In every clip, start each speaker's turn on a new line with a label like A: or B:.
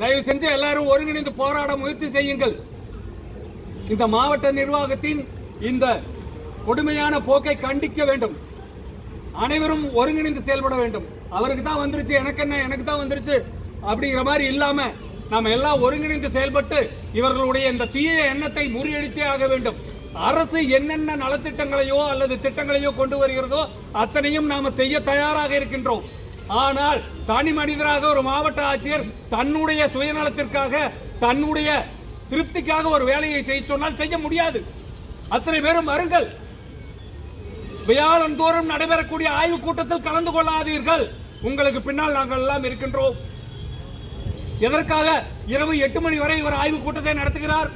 A: தயவு செஞ்சு எல்லாரும் ஒருங்கிணைந்து போராட முயற்சி செய்யுங்கள். இந்த மாவட்ட நிர்வாகத்தின் இந்த கொடுமையான போக்கை கண்டிக்க வேண்டும். அனைவரும் ஒருங்கிணைந்து செயல்பட வேண்டும். அவருக்கு தான் வந்துருச்சு, எனக்கு என்ன, எனக்கு தான் வந்துருச்சு அப்படிங்கிற மாதிரி இல்லாம நாம எல்லாம் ஒருங்கிணைந்து செயல்பட்டு இவர்களுடைய இந்த தீய எண்ணத்தை முறியடித்தே ஆக வேண்டும். அரசு என்னென்ன நலத்திட்டங்களையோ அல்லது திட்டங்களையோ கொண்டு வருகிறதோ அத்தனையும் நாம செய்ய தயாராக இருக்கின்றோம். ஆனால் தனி மனிதராக ஒரு மாவட்ட ஆட்சியர் தன்னுடைய சுயநலத்திற்காக தன்னுடைய திருப்திக்காக ஒரு வேலையை செய்ய சொன்னால் செய்ய முடியாது. அத்தனை பேரும் வருங்கள். வியாழந்தோறும் நடைபெறக்கூடிய ஆய்வுக் கூட்டத்தில் கலந்து கொள்ளாதீர்கள். உங்களுக்கு பின்னால் நாங்கள் எல்லாம் இருக்கின்றோம். எதற்காக இரவு 8 மணி வரை இவர் ஆய்வுக் கூட்டத்தை நடத்துகிறார்?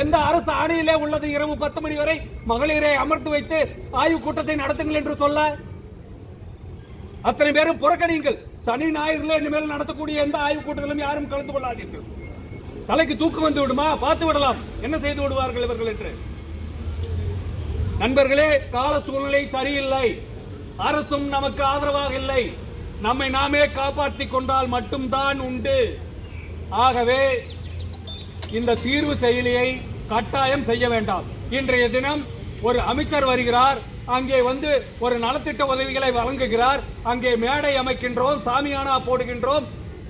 A: எந்த அரசு ஆணையிலே உள்ளது இரவு 10 மணி வரை மகளிரை அமர்த்து வைத்து ஆய்வுக் கூட்டத்தை நடத்துங்கள் என்று சொல்ல? அத்தனை பேரும் புறக்கணியுங்கள். சனி ஞாயிறுல இனிமேல் நடத்தக்கூடிய எந்த ஆய்வுக் கூட்டத்திலும் யாரும் கலந்து கொள்ளாதீர்கள். தலைக்கு தூக்கம் வந்து விடுமா? பார்த்து விடலாம் என்ன செய்து விடுவார்கள் இவர்கள் என்று. நண்பர்களே, கால சூழ்நிலை சரியில்லை. அரசும் நமக்கு ஆதரவாக இல்லை. நம்மை நாமே காப்பாற்றிக் கொண்டால் மட்டும்தான் உண்டு. ஆகவே இந்த தீர்வு செயலியை கட்டாயம் செய்ய வேண்டாம். இன்றைய தினம் ஒரு அமைச்சர் வருகிறார், அங்கே வந்து ஒரு நலத்திட்ட உதவிகளை வழங்குகிறார், அங்கே மேடை அமைக்கின்றோம், சாமியானா போடுகின்றோம்,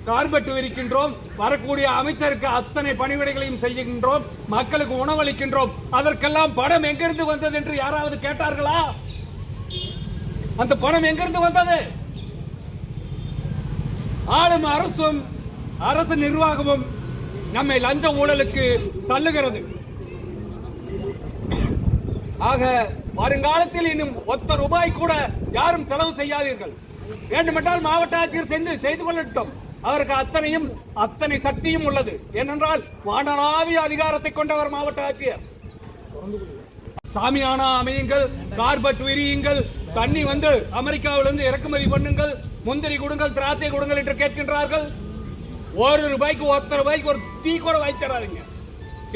A: கார்பெட் விரிக்கின்றோம், வரக்கூடிய அமைச்சருக்கு அத்தனை பணிவிடைகளையும் செய்கின்றோம், மக்களுக்கு உணவளிக்கின்றோம். அதற்கெல்லாம் பணம் எங்கிருந்து வந்தது என்று யாராவது கேட்டார்களா? அந்த பணம் எங்கிருந்து வந்தது? ஆளும் அரசும் அரசு நிர்வாகமும் நம்மை லஞ்ச ஊழலுக்கு தள்ளுகிறது. ஆக வருங்காலத்தில் இன்னும் ₹1 கூட யாரும் செலவு செய்யாதீர்கள். வேண்டுமென்றால் மாவட்ட ஆட்சியர் செய்து கொள்ளட்டும். அவருக்கு அத்தனை சக்தியும் உள்ளது. ஏனென்றால் வானளாவிய அதிகாரத்தை கொண்டவர் மாவட்ட ஆட்சியர். சாமியானா அமையுங்கள், கார்பெட் விரியுங்கள், தண்ணி வந்து அமெரிக்காவிலிருந்து இறக்குமதி பண்ணுங்கள், முந்திரி கொடுங்கள், திராட்சை கொடுங்கள் என்று கேட்கின்றார்கள். ₹1 ஒரு டீ கூட வாங்கி தராதுங்க.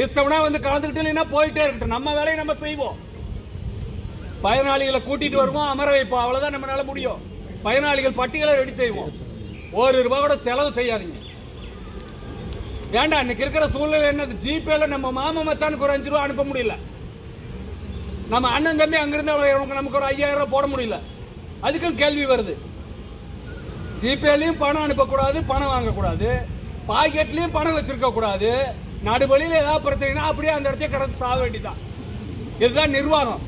A: இஷ்டம்னா வந்து கலந்துக்கிட்டு இல்லைன்னா போயிட்டே இருக்கட்டும். நம்ம வேலையை நம்ம செய்வோம். பயனாளிகளை கூட்டிட்டு வருவோம், அமர வைப்போம். அவ்வளவுதான் நம்மளால முடியும். பயனாளிகள் பட்டியலை ரெடி செய்வோம். ₹1 கூட செலவு செய்யாதீங்க. வேண்டாம். இன்னைக்கு இருக்கிற சூழ்நிலை என்னது? ஜிபேல நம்ம மாமா மச்சானுக்கு ஒரு ₹5 அனுப்ப முடியல. நம்ம அண்ணன் தம்பி அங்கிருந்து நமக்கு ஒரு ₹5000 போட முடியல. அதுக்கும் கேள்வி வருது. ஜிபேலையும் பணம் அனுப்பக்கூடாது, பணம் வாங்கக்கூடாது, பாக்கெட்லயும் பணம் வச்சிருக்க கூடாது. நடுவழியில் ஏதாவது பிரச்சனைனா அப்படியே அந்த இடத்தையே கடந்து சாக வேண்டியதான். இதுதான் நிர்வாகம்.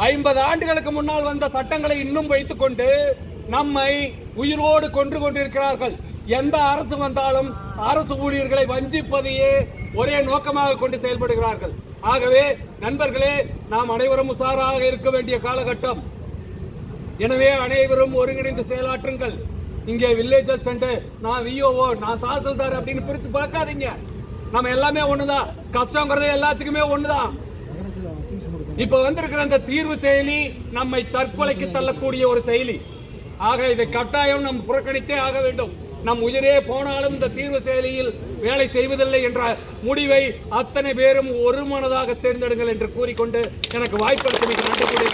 A: 50 ஆண்டுகளுக்கு முன்னால் வந்த சட்டங்களை இன்னும் வைத்துக் கொண்டு நம்மை உயிரோடு கொன்று கொண்டிருக்கிறார்கள். எந்த அரசு வந்தாலும் அரசு ஊழியர்களை வஞ்சிப்பதையே ஒரே நோக்கமாக கொண்டு செயல்படுகிறார்கள். ஆகவே நண்பர்களே, நாம் அனைவரும் உஷாராக இருக்க வேண்டிய காலகட்டம். எனவே அனைவரும் ஒருங்கிணைந்து செயலாற்றுங்கள். இங்கே வில்லேஜ் சென்டர், நான் விஓஓ, நான் தாசில்தார் அப்படின்னு பிரிச்சு பார்க்காதீங்க. நம்ம எல்லாமே ஒண்ணுதான். கஷ்டங்கிறது எல்லாத்துக்குமே ஒண்ணுதான். இப்ப வந்திருக்கிற இந்த தீர்வு செயலி நம்மை தற்கொலைக்கு தள்ளக்கூடிய ஒரு செயலி. ஆக இதை கட்டாயம் நாம் புறக்கணித்தே ஆக வேண்டும். நம் உயிரே போனாலும் இந்த தீர்வு செயலியில் வேலை செய்வதில்லை என்ற முடிவை அத்தனை பேரும் ஒரு மனதாக தேர்ந்தெடுங்கள் என்று கூறிக்கொண்டு எனக்கு வாய்ப்பளித்தமைக்கு நன்றி கூறி